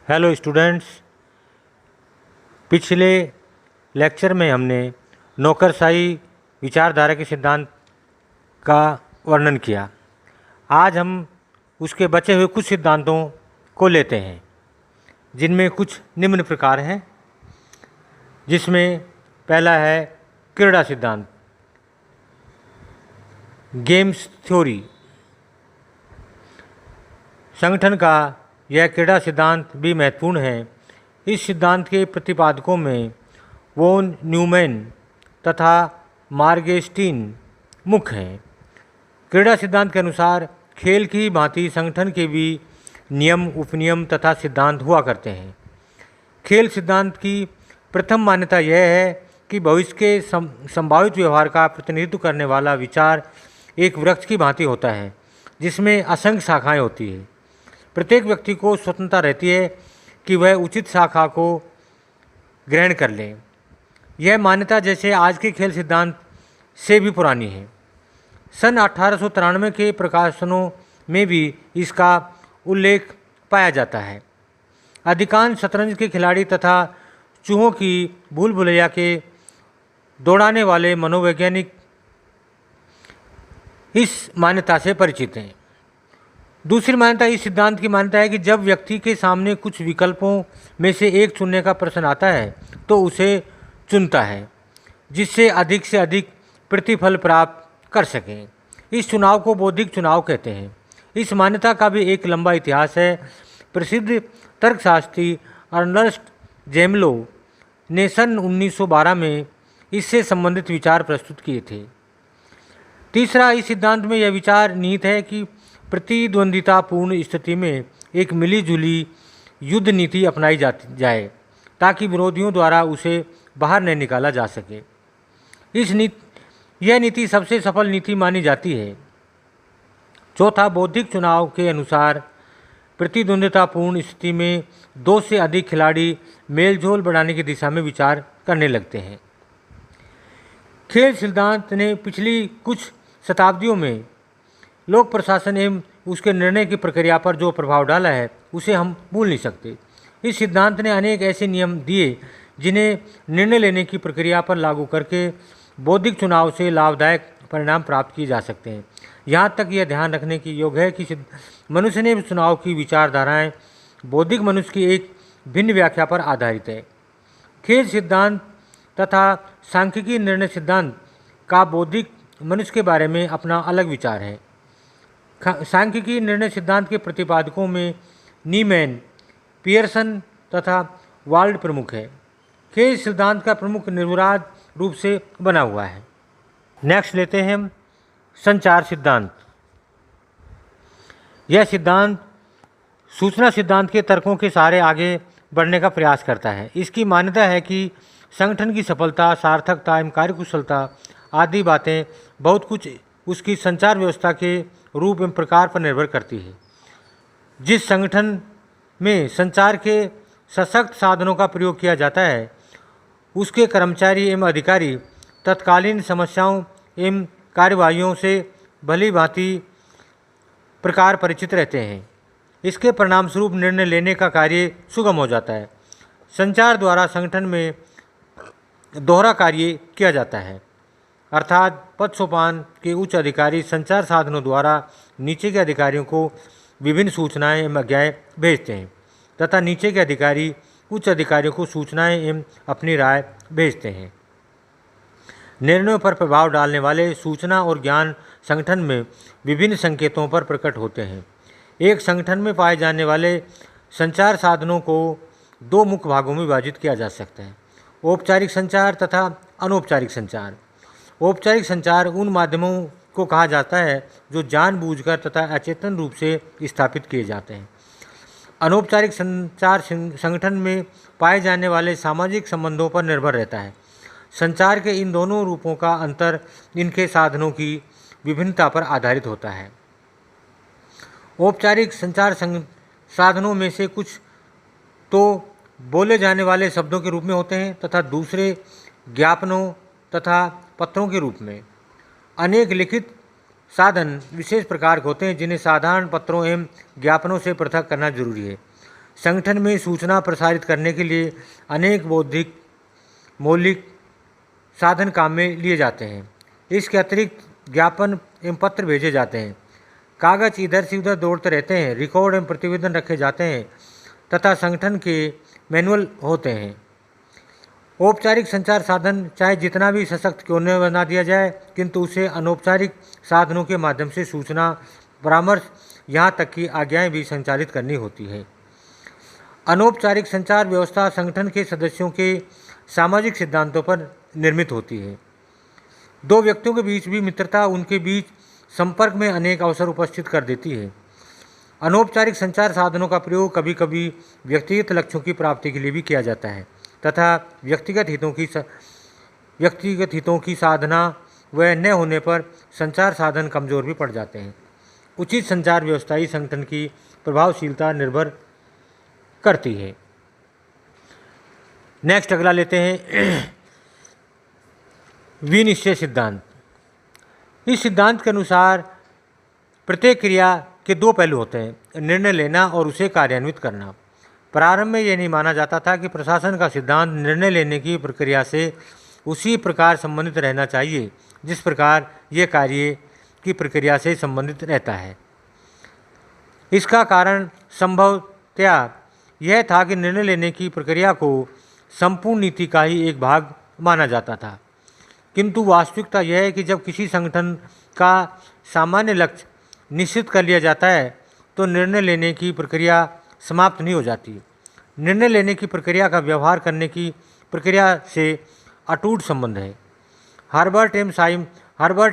Hello students. पिछले lecture में हमने नौकरशाही विचारधारा के सिद्धांत का वर्णन किया। आज हम उसके बचे हुए कुछ सिद्धांतों को लेते हैं, जिनमें कुछ निम्न प्रकार हैं। जिसमें पहला है क्रीड़ा सिद्धांत, गेम्स थ्योरी। संगठन का यह क्रीड़ा सिद्धांत भी महत्वपूर्ण है। इस सिद्धांत के प्रतिपादकों में वोन न्यूमैन तथा मार्गेस्टीन मुख्य हैं। क्रीड़ा सिद्धांत के अनुसार खेल की भांति संगठन के भी नियम, उपनियम तथा सिद्धांत हुआ करते हैं। खेल सिद्धांत की प्रथम मान्यता यह है कि भविष्य के संभावित व्यवहार का प्रतिनिधित्व करने वाला विचार एक वृक्ष की भांति होता है, जिसमें असंख्य शाखाएं होती है। प्रत्येक व्यक्ति को स्वतंत्रता रहती है कि वह उचित शाखा को ग्रहण कर ले। यह मान्यता जैसे आज के खेल सिद्धांत से भी पुरानी है। सन 1893 के प्रकाशनों में भी इसका उल्लेख पाया जाता है। अधिकांश शतरंज के खिलाड़ी तथा चूहों की भूल भुलैया के दौड़ाने वाले मनोवैज्ञानिक इस मान्यता से परिचित हैं। दूसरी मान्यता इस सिद्धांत की मान्यता है कि जब व्यक्ति के सामने कुछ विकल्पों में से एक चुनने का प्रश्न आता है तो उसे चुनता है, जिससे अधिक प्रतिफल प्राप्त कर सकें। इस चुनाव को बौद्धिक चुनाव कहते हैं। इस मान्यता का भी एक लंबा इतिहास है। प्रसिद्ध तर्कशास्त्री अर्नस्ट जेमलो ने सन 1912 में इससे संबंधित विचार प्रस्तुत किए थे। तीसरा, इस सिद्धांत में यह विचार निहित है कि प्रतिद्वंदितापूर्ण स्थिति में एक मिलीजुली युद्ध नीति अपनाई जाए ताकि विरोधियों द्वारा उसे बाहर न निकाला जा सके। यह नीति सबसे सफल नीति मानी जाती है। चौथा, बौद्धिक चुनाव के अनुसार प्रतिद्वंदितापूर्ण स्थिति में दो से अधिक खिलाड़ी मेलजोल बढ़ाने की दिशा में विचार करने लगते हैं। खेल सिद्धांत ने पिछली कुछ शताब्दियों में लोक प्रशासन एवं उसके निर्णय की प्रक्रिया पर जो प्रभाव डाला है उसे हम भूल नहीं सकते। इस सिद्धांत ने अनेक ऐसे नियम दिए जिन्हें निर्णय लेने की प्रक्रिया पर लागू करके बौद्धिक चुनाव से लाभदायक परिणाम प्राप्त किए जा सकते हैं। यहाँ तक यह ध्यान रखने की योग्य है कि मनुष्य ने चुनाव की विचारधाराएं बौद्धिक मनुष्य की एक भिन्न व्याख्या पर आधारित है। खेल सिद्धांत तथा सांख्यिकी निर्णय सिद्धांत का बौद्धिक मनुष्य के बारे में अपना अलग विचार है। सांख्यिकी निर्णय सिद्धांत के प्रतिपादकों में नीमैन, पियर्सन तथा वाल्ड प्रमुख है। खेल सिद्धांत का प्रमुख निर्विवाद रूप से बना हुआ है। नेक्स्ट लेते हैं हम संचार सिद्धांत। यह सिद्धांत सूचना सिद्धांत के तर्कों के सहारे आगे बढ़ने का प्रयास करता है। इसकी मान्यता है कि संगठन की सफलता, सार्थकता एवं कार्यकुशलता आदि बातें बहुत कुछ उसकी संचार व्यवस्था के रूप एवं प्रकार पर निर्भर करती है। जिस संगठन में संचार के सशक्त साधनों का प्रयोग किया जाता है, उसके कर्मचारी एवं अधिकारी तत्कालीन समस्याओं एवं कार्यवाहियों से भली भांति प्रकार परिचित रहते हैं। इसके परिणामस्वरूप निर्णय लेने का कार्य सुगम हो जाता है। संचार द्वारा संगठन में दोहरा कार्य किया जाता है, अर्थात पद सोपान के उच्च अधिकारी संचार साधनों द्वारा नीचे के अधिकारियों को विभिन्न सूचनाएं एवं आज्ञाएं भेजते हैं तथा नीचे के अधिकारी उच्च अधिकारियों को सूचनाएं एवं अपनी राय भेजते हैं। निर्णयों पर प्रभाव डालने वाले सूचना और ज्ञान संगठन में विभिन्न संकेतों पर प्रकट होते हैं। एक संगठन में पाए जाने वाले संचार साधनों को दो मुख्य भागों में विभाजित किया जा सकता है: औपचारिक संचार तथा अनौपचारिक संचार। औपचारिक संचार उन माध्यमों को कहा जाता है जो जानबूझकर तथा अचेतन रूप से स्थापित किए जाते हैं। अनौपचारिक संचार संगठन में पाए जाने वाले सामाजिक संबंधों पर निर्भर रहता है। संचार के इन दोनों रूपों का अंतर इनके साधनों की विभिन्नता पर आधारित होता है। औपचारिक संचार साधनों में से कुछ तो बोले जाने वाले शब्दों के रूप में होते हैं तथा दूसरे ज्ञापनों तथा पत्रों के रूप में। अनेक लिखित साधन विशेष प्रकार के होते हैं जिन्हें साधारण पत्रों एवं ज्ञापनों से पृथक करना जरूरी है। संगठन में सूचना प्रसारित करने के लिए अनेक बौद्धिक मौलिक साधन काम में लिए जाते हैं। इसके अतिरिक्त ज्ञापन एवं पत्र भेजे जाते हैं, कागज इधर से उधर दौड़ते रहते हैं, रिकॉर्ड एवं प्रतिवेदन रखे जाते हैं तथा संगठन के मैनुअल होते हैं। औपचारिक संचार साधन चाहे जितना भी सशक्त क्यों न बना दिया जाए, किंतु उसे अनौपचारिक साधनों के माध्यम से सूचना, परामर्श, यहाँ तक कि आज्ञाएं भी संचालित करनी होती है। अनौपचारिक संचार व्यवस्था संगठन के सदस्यों के सामाजिक सिद्धांतों पर निर्मित होती है। दो व्यक्तियों के बीच भी मित्रता उनके बीच संपर्क में अनेक अवसर उपस्थित कर देती है। अनौपचारिक संचार साधनों का प्रयोग कभी कभी व्यक्तिगत लक्ष्यों की प्राप्ति के लिए भी किया जाता है तथा व्यक्तिगत हितों की साधना व न होने पर संचार साधन कमज़ोर भी पड़ जाते हैं। उचित संचार व्यवस्था ही संगठन की प्रभावशीलता निर्भर करती है। नेक्स्ट अगला लेते हैं विनिश्चय सिद्धांत। इस सिद्धांत के अनुसार प्रत्येक क्रिया के दो पहलू होते हैं, निर्णय लेना और उसे कार्यान्वित करना। प्रारंभ में यह नहीं माना जाता था कि प्रशासन का सिद्धांत निर्णय लेने की प्रक्रिया से उसी प्रकार संबंधित रहना चाहिए जिस प्रकार यह कार्य की प्रक्रिया से संबंधित रहता है। इसका कारण संभवतया यह था कि निर्णय लेने की प्रक्रिया को संपूर्ण नीति का ही एक भाग माना जाता था, किंतु वास्तविकता यह है कि जब किसी संगठन का सामान्य लक्ष्य निश्चित कर लिया जाता है तो निर्णय लेने की प्रक्रिया समाप्त नहीं हो जाती। निर्णय लेने की प्रक्रिया का व्यवहार करने की प्रक्रिया से अटूट संबंध है। हर्बर्ट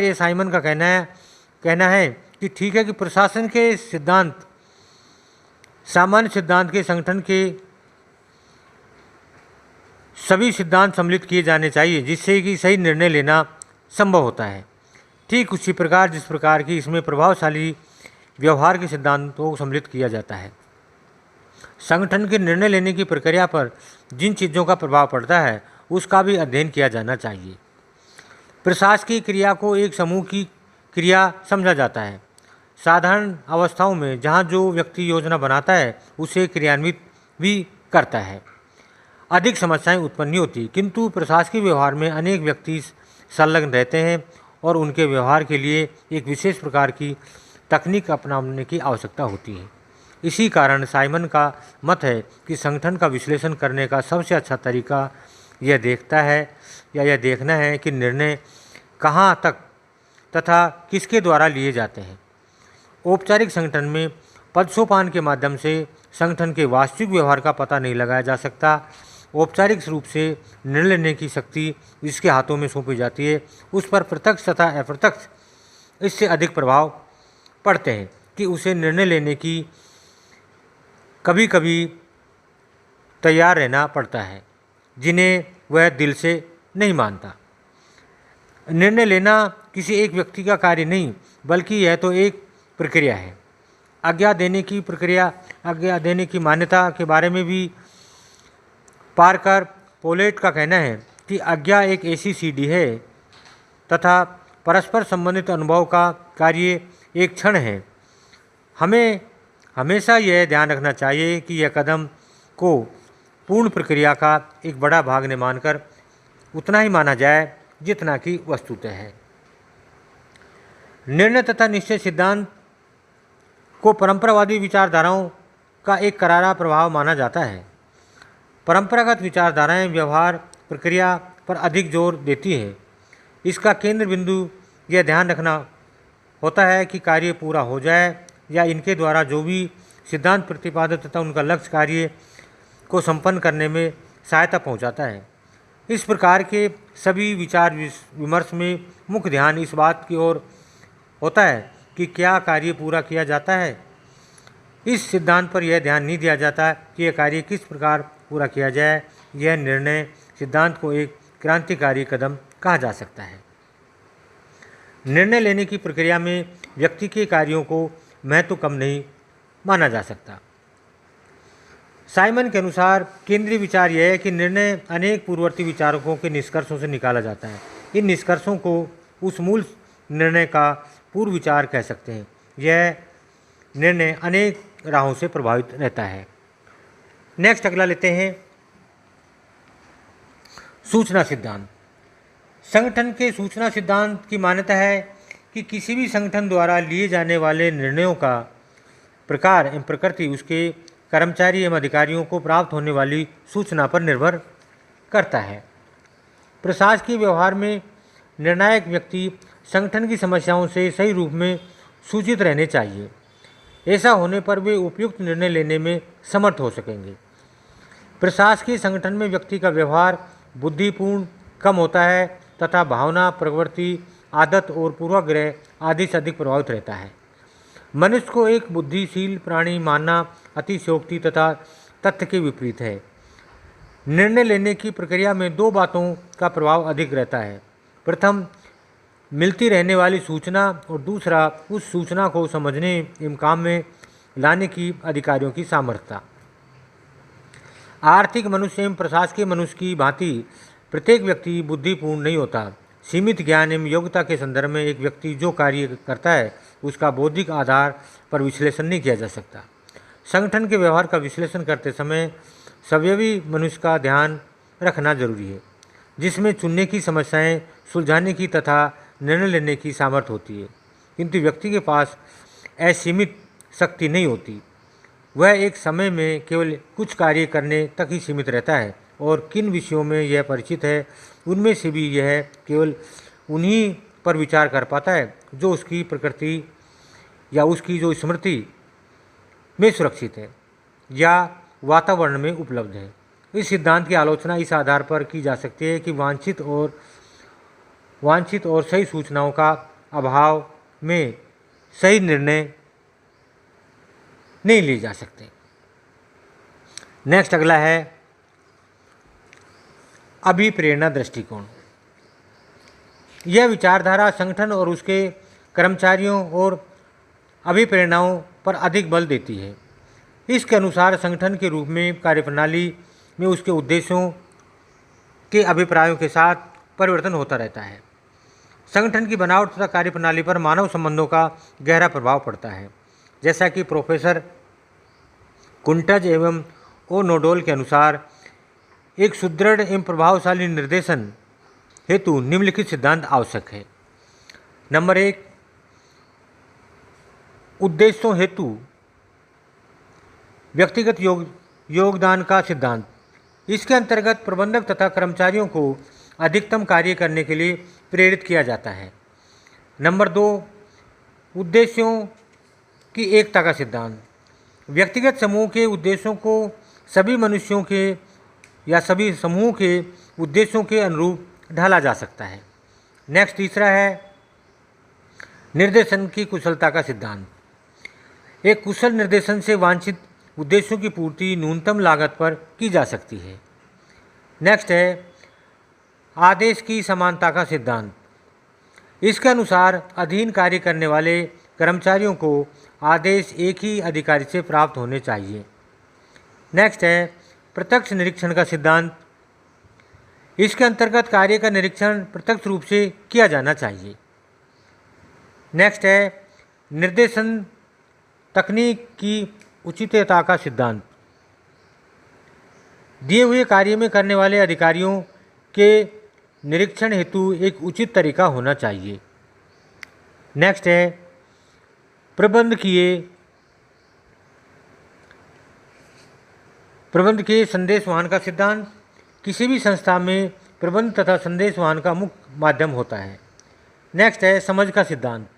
ए साइमन का कहना है कि ठीक है कि प्रशासन के सिद्धांत सामान्य सिद्धांत के संगठन के सभी सिद्धांत सम्मिलित किए जाने चाहिए जिससे कि सही निर्णय लेना संभव होता है। ठीक उसी प्रकार जिस प्रकार की इसमें प्रभावशाली व्यवहार के सिद्धांतों को सम्मिलित किया जाता है। संगठन के निर्णय लेने की प्रक्रिया पर जिन चीज़ों का प्रभाव पड़ता है उसका भी अध्ययन किया जाना चाहिए। प्रशासकीय क्रिया को एक समूह की क्रिया समझा जाता है। साधारण अवस्थाओं में जहाँ जो व्यक्ति योजना बनाता है उसे क्रियान्वित भी करता है, अधिक समस्याएं उत्पन्न नहीं होती, किंतु प्रशासकीय व्यवहार में अनेक व्यक्ति संलग्न रहते हैं और उनके व्यवहार के लिए एक विशेष प्रकार की तकनीक अपनाने की आवश्यकता होती है। इसी कारण साइमन का मत है कि संगठन का विश्लेषण करने का सबसे अच्छा तरीका यह देखना है कि निर्णय कहाँ तक तथा किसके द्वारा लिए जाते हैं। औपचारिक संगठन में पदसोपान के माध्यम से संगठन के वास्तविक व्यवहार का पता नहीं लगाया जा सकता। औपचारिक रूप से निर्णय लेने की शक्ति जिसके हाथों में सौंपी जाती है उस पर प्रत्यक्ष तथा अप्रत्यक्ष इससे अधिक प्रभाव पड़ते हैं कि उसे निर्णय लेने की कभी कभी तैयार रहना पड़ता है जिन्हें वह दिल से नहीं मानता। निर्णय लेना किसी एक व्यक्ति का कार्य नहीं बल्कि यह तो एक प्रक्रिया है। आज्ञा देने की मान्यता के बारे में भी पार्कर पोलेट का कहना है कि आज्ञा एक ऐसी सीढ़ी है तथा परस्पर संबंधित अनुभव का कार्य एक क्षण है। हमें हमेशा यह ध्यान रखना चाहिए कि यह कदम को पूर्ण प्रक्रिया का एक बड़ा भाग न मानकर उतना ही माना जाए जितना कि वस्तुतः है। निर्णय तथा निश्चय सिद्धांत को परंपरावादी विचारधाराओं का एक करारा प्रभाव माना जाता है। परंपरागत विचारधाराएं व्यवहार प्रक्रिया पर अधिक जोर देती है। इसका केंद्र बिंदु यह ध्यान रखना होता है कि कार्य पूरा हो जाए या इनके द्वारा जो भी सिद्धांत प्रतिपादित तथा उनका लक्ष्य कार्य को संपन्न करने में सहायता पहुंचाता है। इस प्रकार के सभी विचार विमर्श में मुख्य ध्यान इस बात की ओर होता है कि क्या कार्य पूरा किया जाता है। इस सिद्धांत पर यह ध्यान नहीं दिया जाता कि यह कार्य किस प्रकार पूरा किया जाए। यह निर्णय सिद्धांत को एक क्रांतिकारी कदम कहा जा सकता है। निर्णय लेने की प्रक्रिया में व्यक्ति के कार्यों को महत्व कम नहीं माना जा सकता। साइमन के अनुसार केंद्रीय विचार यह है कि निर्णय अनेक पूर्ववर्ती विचारकों के निष्कर्षों से निकाला जाता है। इन निष्कर्षों को उस मूल निर्णय का पूर्व विचार कह सकते हैं। यह निर्णय अनेक राहों से प्रभावित रहता है। नेक्स्ट अगला लेते हैं सूचना सिद्धांत। संगठन के सूचना सिद्धांत की मान्यता है कि किसी भी संगठन द्वारा लिए जाने वाले निर्णयों का प्रकार एवं प्रकृति उसके कर्मचारी एवं अधिकारियों को प्राप्त होने वाली सूचना पर निर्भर करता है। प्रशासकीय व्यवहार में निर्णायक व्यक्ति संगठन की समस्याओं से सही रूप में सूचित रहने चाहिए। ऐसा होने पर वे उपयुक्त निर्णय लेने में समर्थ हो सकेंगे। प्रशासकीय संगठन में व्यक्ति का व्यवहार बुद्धिपूर्ण कम होता है तथा भावना, प्रवृत्ति, आदत और पूर्वाग्रह आदि से अधिक प्रभावित रहता है। मनुष्य को एक बुद्धिशील प्राणी मानना अतिशयोक्ति तथा तथ्य के विपरीत है। निर्णय लेने की प्रक्रिया में दो बातों का प्रभाव अधिक रहता है। प्रथम, मिलती रहने वाली सूचना और दूसरा, उस सूचना को समझने एवं काम में लाने की अधिकारियों की सामर्थ्यता। आर्थिक मनुष्य एवं प्रशासकीय मनुष्य की भांति प्रत्येक व्यक्ति बुद्धिपूर्ण नहीं होता। सीमित ज्ञान एवं योग्यता के संदर्भ में एक व्यक्ति जो कार्य करता है उसका बौद्धिक आधार पर विश्लेषण नहीं किया जा सकता। संगठन के व्यवहार का विश्लेषण करते समय सवयवी मनुष्य का ध्यान रखना जरूरी है, जिसमें चुनने की समस्याएं सुलझाने की तथा निर्णय लेने की सामर्थ्य होती है, किंतु व्यक्ति के पास असीमित शक्ति नहीं होती। वह एक समय में केवल कुछ कार्य करने तक ही सीमित रहता है और किन विषयों में यह परिचित है उनमें से भी यह केवल उन्हीं पर विचार कर पाता है जो उसकी प्रकृति या उसकी जो स्मृति में सुरक्षित है या वातावरण में उपलब्ध है। इस सिद्धांत की आलोचना इस आधार पर की जा सकती है कि वांछित और सही सूचनाओं का अभाव में सही निर्णय नहीं लिए जा सकते। नेक्स्ट अगला है अभिप्रेरणा दृष्टिकोण। यह विचारधारा संगठन और उसके कर्मचारियों और अभिप्रेरणाओं पर अधिक बल देती है। इसके अनुसार संगठन के रूप में कार्यप्रणाली में उसके उद्देश्यों के अभिप्रायों के साथ परिवर्तन होता रहता है। संगठन की बनावट तथा कार्यप्रणाली पर मानव संबंधों का गहरा प्रभाव पड़ता है। जैसा कि प्रोफेसर कुंटज एवं ओ नोडोल के अनुसार एक सुदृढ़ एवं प्रभावशाली निर्देशन हेतु निम्नलिखित सिद्धांत आवश्यक है। नंबर 1, उद्देश्यों हेतु व्यक्तिगत योगदान का सिद्धांत। इसके अंतर्गत प्रबंधक तथा कर्मचारियों को अधिकतम कार्य करने के लिए प्रेरित किया जाता है। नंबर 2, उद्देश्यों की एकता का सिद्धांत। व्यक्तिगत समूह के उद्देश्यों को सभी मनुष्यों के या सभी समूह के उद्देश्यों के अनुरूप ढाला जा सकता है। नेक्स्ट तीसरा है निर्देशन की कुशलता का सिद्धांत। एक कुशल निर्देशन से वांछित उद्देश्यों की पूर्ति न्यूनतम लागत पर की जा सकती है। नेक्स्ट है आदेश की समानता का सिद्धांत। इसके अनुसार अधीन कार्य करने वाले कर्मचारियों को आदेश एक ही अधिकारी से प्राप्त होने चाहिए। नेक्स्ट है प्रत्यक्ष निरीक्षण का सिद्धांत। इसके अंतर्गत कार्य का निरीक्षण प्रत्यक्ष रूप से किया जाना चाहिए। नेक्स्ट है निर्देशन तकनीक की उचितता का सिद्धांत। दिए हुए कार्य में करने वाले अधिकारियों के निरीक्षण हेतु एक उचित तरीका होना चाहिए। नेक्स्ट है प्रबंध किए संदेशवाहन का सिद्धांत। किसी भी संस्था में प्रबंध तथा संदेशवाहन का मुख्य माध्यम होता है। नेक्स्ट है समझ का सिद्धांत।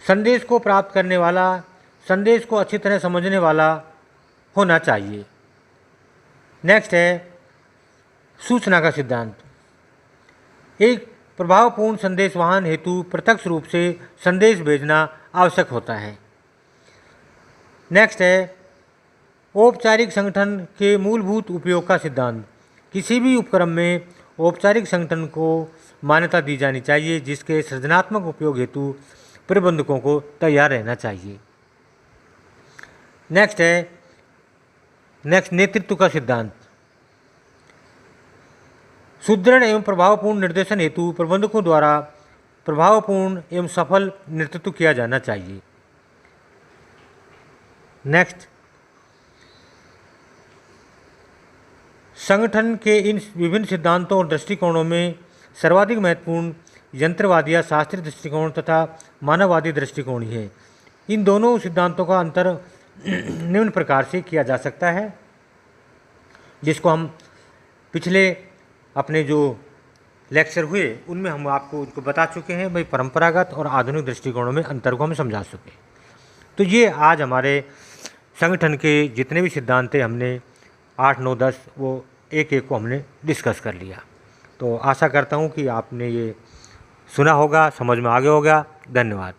संदेश को प्राप्त करने वाला संदेश को अच्छी तरह समझने वाला होना चाहिए। नेक्स्ट है सूचना का सिद्धांत। एक प्रभावपूर्ण संदेशवाहन हेतु प्रत्यक्ष रूप से संदेश भेजना आवश्यक होता है। नेक्स्ट है औपचारिक संगठन के मूलभूत उपयोग का सिद्धांत। किसी भी उपक्रम में औपचारिक संगठन को मान्यता दी जानी चाहिए, जिसके सृजनात्मक उपयोग हेतु प्रबंधकों को तैयार रहना चाहिए। नेक्स्ट नेतृत्व का सिद्धांत। सुदृढ़ एवं प्रभावपूर्ण निर्देशन हेतु प्रबंधकों द्वारा प्रभावपूर्ण एवं सफल नेतृत्व किया जाना चाहिए। नेक्स्ट संगठन के इन विभिन्न सिद्धांतों और दृष्टिकोणों में सर्वाधिक महत्वपूर्ण यंत्रवादी या शास्त्रीय दृष्टिकोण तथा मानववादी दृष्टिकोण ही है। इन दोनों सिद्धांतों का अंतर निम्न प्रकार से किया जा सकता है, जिसको हम पिछले अपने जो लेक्चर हुए उनमें हम आपको उनको बता चुके हैं। भाई परंपरागत और आधुनिक दृष्टिकोणों में अंतर को हम समझा चुके। तो ये आज हमारे संगठन के जितने भी सिद्धांत थे, हमने 8, 9, 10 वो एक एक को हमने डिस्कस कर लिया। तो आशा करता हूँ कि आपने ये सुना होगा, समझ में आ गया होगा। धन्यवाद।